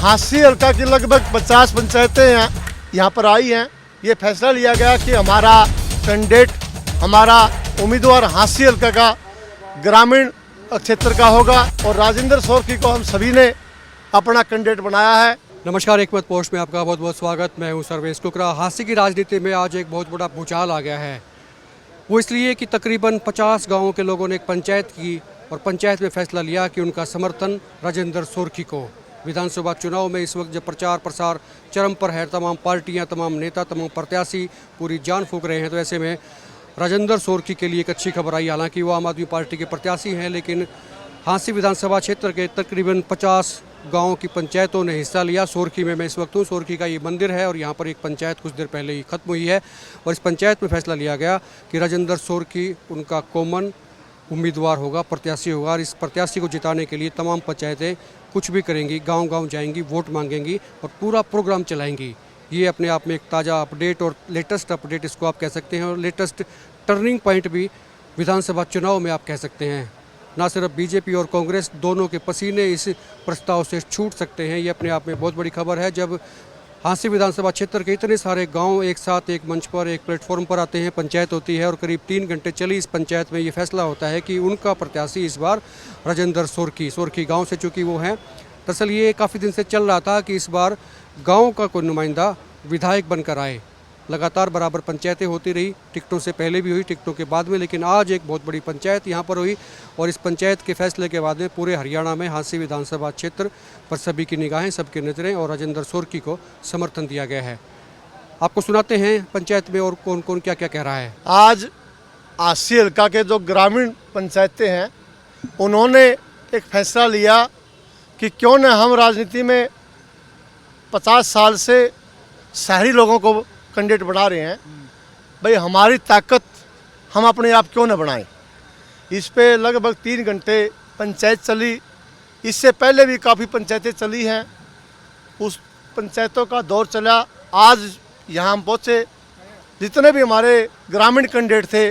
हांसी हल्का की लगभग 50 पंचायतें यहाँ पर आई हैं। ये फैसला लिया गया कि हमारा कैंडिडेट, हमारा उम्मीदवार हांसी हल्का का ग्रामीण क्षेत्र का होगा और राजेंद्र सोरकी को हम सभी ने अपना कैंडिडेट बनाया है। नमस्कार, एक मत पोस्ट में आपका बहुत बहुत स्वागत। मैं हूं सर्वेश कुकरा। हांसी की राजनीति में आज एक बहुत बड़ा भूचाल आ गया है। वो इसलिए कि तकरीबन 50 गांवों के लोगों ने एक पंचायत की और पंचायत में फैसला लिया कि उनका समर्थन राजेंद्र सोरकी को। विधानसभा चुनाव में इस वक्त जब प्रचार प्रसार चरम पर है, तमाम पार्टियां, तमाम नेता, तमाम प्रत्याशी पूरी जान फूंक रहे हैं, तो ऐसे में राजेंद्र सोरकी के लिए एक अच्छी खबर आई। हालांकि वो आम आदमी पार्टी के प्रत्याशी हैं, लेकिन हांसी विधानसभा क्षेत्र के तकरीबन 50 गाँव की पंचायतों ने हिस्सा लिया। सोरकी में मैं इस वक्त हूँ। सोरकी का ये मंदिर है और यहाँ पर एक पंचायत कुछ देर पहले ही खत्म हुई है और इस पंचायत में फैसला लिया गया कि राजेंद्र सोरकी उनका कॉमन उम्मीदवार होगा, प्रत्याशी होगा। और इस प्रत्याशी को जिताने के लिए तमाम पंचायतें कुछ भी करेंगी, गांव-गांव जाएंगी, वोट मांगेंगी और पूरा प्रोग्राम चलाएंगी। ये अपने आप में एक ताज़ा अपडेट और लेटेस्ट अपडेट इसको आप कह सकते हैं और लेटेस्ट टर्निंग पॉइंट भी विधानसभा चुनाव में आप कह सकते हैं। ना सिर्फ बीजेपी और कांग्रेस दोनों के पसीने इस प्रस्ताव से छूट सकते हैं। ये अपने आप में बहुत बड़ी खबर है। जब हांसी विधानसभा क्षेत्र के इतने सारे गांव एक साथ एक मंच पर, एक प्लेटफॉर्म पर आते हैं, पंचायत होती है और करीब 3 घंटे चली इस पंचायत में ये फैसला होता है कि उनका प्रत्याशी इस बार राजेंद्र सोरकी गांव से, चूँकि वो हैं। दरअसल ये काफ़ी दिन से चल रहा था कि इस बार गाँव का कोई नुमाइंदा विधायक बनकर आए। लगातार बराबर पंचायतें होती रही, टिकटों से पहले भी हुई, टिकटों के बाद में, लेकिन आज एक बहुत बड़ी पंचायत यहाँ पर हुई और इस पंचायत के फैसले के बाद में पूरे हरियाणा में हांसी विधानसभा क्षेत्र पर सभी की निगाहें, सबकी नज़रें और राजेंद्र सोरकी को समर्थन दिया गया है। आपको सुनाते हैं पंचायत में और कौन कौन क्या क्या कह रहा है। आज हांसी हल्का के जो ग्रामीण पंचायतें हैं, उन्होंने एक फैसला लिया कि क्यों न हम राजनीति में 50 साल से शहरी लोगों को कैंडिडेट बना रहे हैं, भाई हमारी ताकत हम अपने आप क्यों न बनाएं। इस पे लगभग 3 घंटे पंचायत चली। इससे पहले भी काफ़ी पंचायतें चली हैं, उस पंचायतों का दौर चला। आज यहाँ हम पहुँचे, जितने भी हमारे ग्रामीण कैंडिडेट थे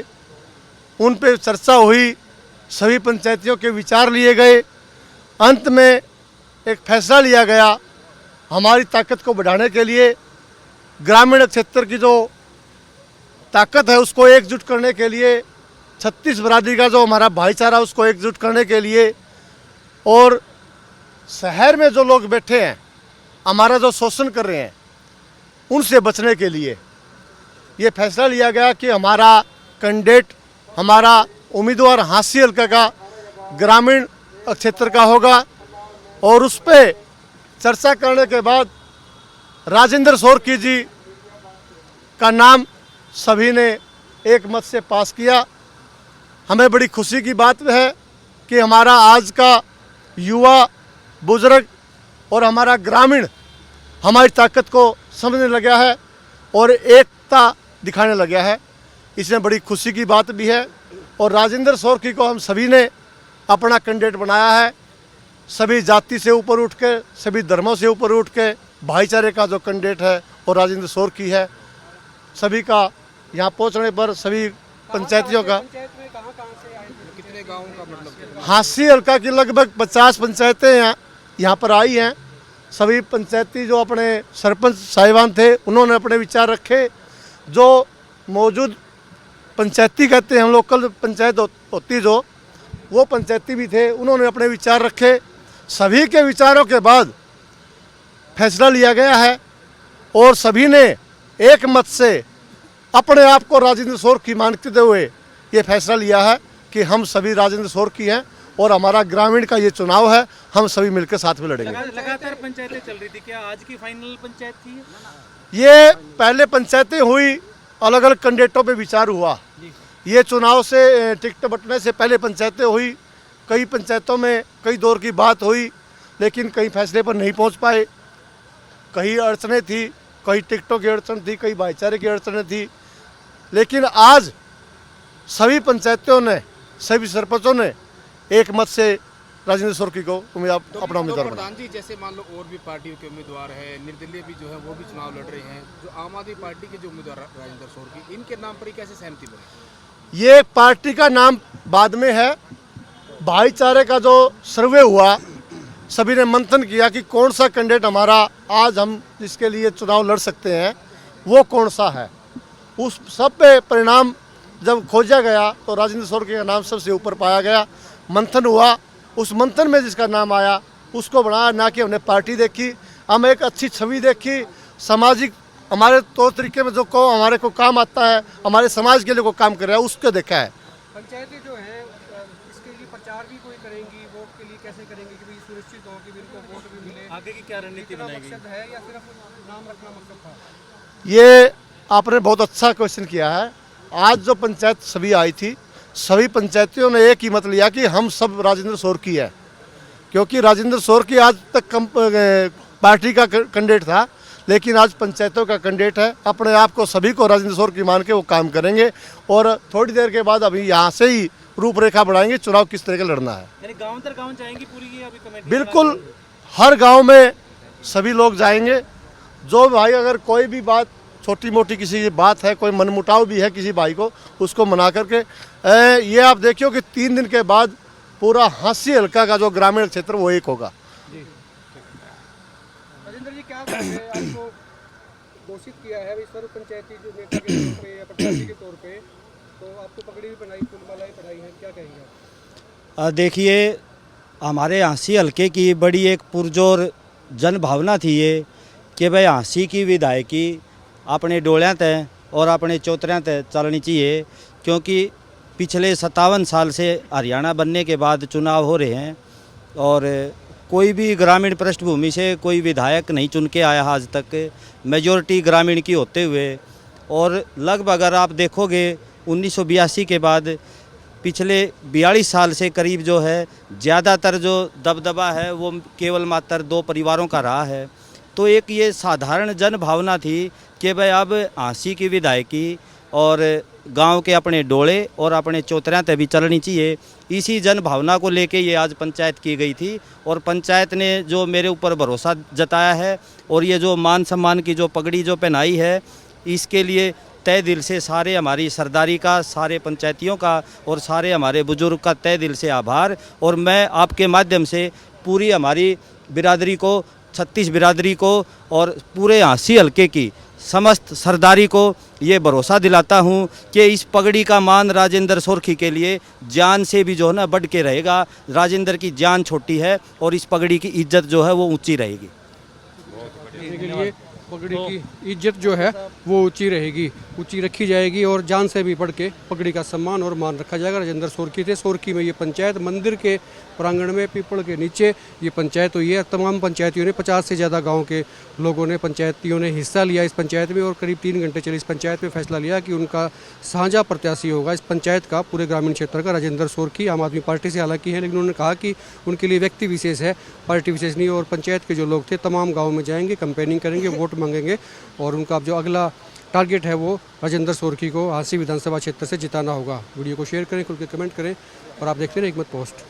उन पे चर्चा हुई, सभी पंचायतियों के विचार लिए गए। अंत में एक फैसला लिया गया, हमारी ताकत को बढ़ाने के लिए, ग्रामीण क्षेत्र की जो ताकत है उसको एकजुट करने के लिए, 36 बरादरी का जो हमारा भाईचारा उसको एकजुट करने के लिए और शहर में जो लोग बैठे हैं, हमारा जो शोषण कर रहे हैं, उनसे बचने के लिए ये फैसला लिया गया कि हमारा कैंडिडेट, हमारा उम्मीदवार हांसी हल्का का ग्रामीण क्षेत्र का होगा। और उस पर चर्चा करने के बाद राजेंद्र सोरकी जी का नाम सभी ने एक मत से पास किया। हमें बड़ी खुशी की बात है कि हमारा आज का युवा, बुजुर्ग और हमारा ग्रामीण हमारी ताकत को समझने लगा है और एकता दिखाने लगा है। इसमें बड़ी खुशी की बात भी है और राजेंद्र सोरकी को हम सभी ने अपना कैंडिडेट बनाया है। सभी जाति से ऊपर उठ के, सभी धर्मों से ऊपर उठ के भाईचारे का जो कैंडिडेट है और राजेंद्र सोरकी है। सभी का यहाँ पहुँचने पर सभी पंचायतियों का, कितने गाँव का मतलब? हांसी हल्का की लगभग 50 पंचायतें यहाँ पर आई हैं। सभी पंचायती जो अपने सरपंच साहिबान थे उन्होंने अपने विचार रखे। जो मौजूद पंचायती कहते हैं हम, लोकल पंचायत होती जो, वो पंचायती भी थे, उन्होंने अपने विचार रखे। सभी के विचारों के बाद फैसला लिया गया है और सभी ने एक मत से अपने आप को राजेंद्र सोरकी मानते हुए ये फैसला लिया है कि हम सभी राजेंद्र सोरकी हैं और हमारा ग्रामीण का ये चुनाव है, हम सभी मिलकर साथ में लड़ेंगे। लगातार पंचायतें चल रही थी, क्या आज की फाइनल पंचायत थी? ये पहले पंचायतें हुई, अलग अलग कैंडिडेटों पे विचार हुआ। ये चुनाव से टिकट बंटने से पहले पंचायतें हुई। कई पंचायतों में कई दौर की बात हुई, लेकिन कई फैसले पर नहीं पहुंच पाए। कई अड़चनें थी, कई टिकटों की अड़चन थी, कई भाईचारे की अड़चनें थी। लेकिन आज सभी पंचायतों ने, सभी सरपंचों ने एक मत से राजेंद्र सोरकी को अपना उम्मीदवार बनाया। प्रधान जी, जैसे मान लो और भी पार्टियों के उम्मीदवार है, निर्दलीय भी जो है वो भी चुनाव लड़ रहे हैं, जो आम आदमी पार्टी के जो उम्मीदवार राजेंद्र सोरकी, इनके नाम पर ही कैसे सहमति बनी? ये पार्टी का नाम बाद में है। भाईचारे का जो सर्वे हुआ, सभी ने मंथन किया कि कौन सा कैंडिडेट हमारा आज हम जिसके लिए चुनाव लड़ सकते हैं वो कौन सा है। उस सब पे परिणाम जब खोजा गया तो राजेंद्र सोरकी का नाम सबसे ऊपर पाया गया। मंथन हुआ, उस मंथन में जिसका नाम आया उसको बनाया, ना कि हमने पार्टी देखी, हम एक अच्छी छवि देखी, सामाजिक हमारे तौर तरीके में जो को हमारे को काम आता है, हमारे समाज के लिए को काम कर रहा है, उसको देखा है। पंचायतें जो हैं इसके लिए प्रचार भी कोई करेंगी, वोट के लिए कैसे करेंगी कि भाई सुनिश्चित हो कि भी इनको वोट भी मिले, आगे की क्या रणनीति इतना बनाएगी? मकसद है या सिर्फ नाम रखना मकसद था? ये आपने बहुत अच्छा क्वेश्चन किया है। आज जो पंचायत सभी आई थी, सभी पंचायतियों ने एक ही मत लिया कि हम सब राजेंद्र सोरकी है, क्योंकि राजेंद्र सोरकी आज तक पार्टी का कैंडिडेट था, लेकिन आज पंचायतों का कैंडिडेट है। अपने आप को सभी को राजेंद्र सोरकी मान के वो काम करेंगे और थोड़ी देर के बाद अभी यहाँ से ही रूपरेखा बढ़ाएंगे चुनाव किस तरह का लड़ना है। यानी गांव दर गांव जाएंगी पूरी ये अभी कमेटी? बिल्कुल, हर गांव में सभी लोग जाएंगे। जो भाई अगर कोई भी बात छोटी मोटी किसी की बात है, कोई मनमुटाव भी है किसी भाई को, उसको मना करके ये आप देखियो कि 3 दिन के बाद पूरा हांसी हल्का का जो ग्रामीण क्षेत्र वो एक होगा। राजेंद्र जी, क्या बात है, आपको घोषित किया है भाई सर्व पंचायती जो नेता के तौर पे या प्रत्याशी के तौर पे, तो आपको पगड़ी भी बनाई, फूलमालाएं पढ़ाई हैं, क्या कहेंगे आप? देखिए, हमारे हाँसी हल्के की बड़ी एक पुरजोर जन भावना थी ये कि भाई हाँसी की विधायकी अपने डोलियां तय और अपने चौतरियां तय चलनी चाहिए, क्योंकि पिछले 57 साल से हरियाणा बनने के बाद चुनाव हो रहे हैं और कोई भी ग्रामीण पृष्ठभूमि से कोई विधायक नहीं चुन के आया आज तक, मेजॉरिटी ग्रामीण की होते हुए। और लगभग अगर आप देखोगे 1982 के बाद पिछले 42 साल से करीब जो है ज़्यादातर जो दबदबा है वो केवल मात्र 2 परिवारों का रहा है। तो एक ये साधारण जन भावना थी कि भाई अब हाँसी की विधायकी और गांव के अपने डोले और अपने चौतरियां तक भी चलनी चाहिए। इसी जन भावना को लेके ये आज पंचायत की गई थी और पंचायत ने जो मेरे ऊपर भरोसा जताया है और ये जो मान सम्मान की जो पगड़ी जो पहनाई है, इसके लिए तय दिल से सारे हमारी सरदारी का, सारे पंचायतियों का और सारे हमारे बुजुर्ग का तय दिल से आभार। और मैं आपके माध्यम से पूरी हमारी बिरादरी को, 36 बिरादरी को और पूरे हाँसी हल्के की समस्त सरदारी को ये भरोसा दिलाता हूँ कि इस पगड़ी का मान राजेंद्र सोरकी के लिए जान से भी जो है ना बढ़ के रहेगा। राजेंद्र की जान छोटी है और इस पगड़ी की इज्जत जो है वो ऊंची रहेगी। के लिए पगड़ी की इज्जत जो है वो ऊंची रहेगी, ऊंची रखी जाएगी और जान से भी बढ़ के पगड़ी का सम्मान और मान रखा जाएगा। राजेंद्र सोरकी थे। सोरकी में ये पंचायत मंदिर के प्रांगण में पीपल के नीचे ये पंचायत हुई है। तमाम पंचायतियों ने 50 से ज़्यादा गांव के लोगों ने, पंचायतियों ने हिस्सा लिया इस पंचायत में और करीब 3 घंटे चली इस पंचायत में फैसला लिया कि उनका साझा प्रत्याशी होगा इस पंचायत का, पूरे ग्रामीण क्षेत्र का, राजेंद्र सोरकी। आम आदमी पार्टी से हालांकि है, लेकिन उन्होंने कहा कि उनके लिए व्यक्ति विशेष है, पार्टी विशेष नहीं। और पंचायत के जो लोग थे तमाम गाँव में जाएंगे, कैंपेनिंग करेंगे, वोट मांगेंगे और उनका जो अगला टारगेट है वो राजेंद्र सोरकी को हाँसी विधानसभा क्षेत्र से जिताना होगा। वीडियो को शेयर करें, खुल के कमेंट करें और आप देखते रहें एकमत पोस्ट।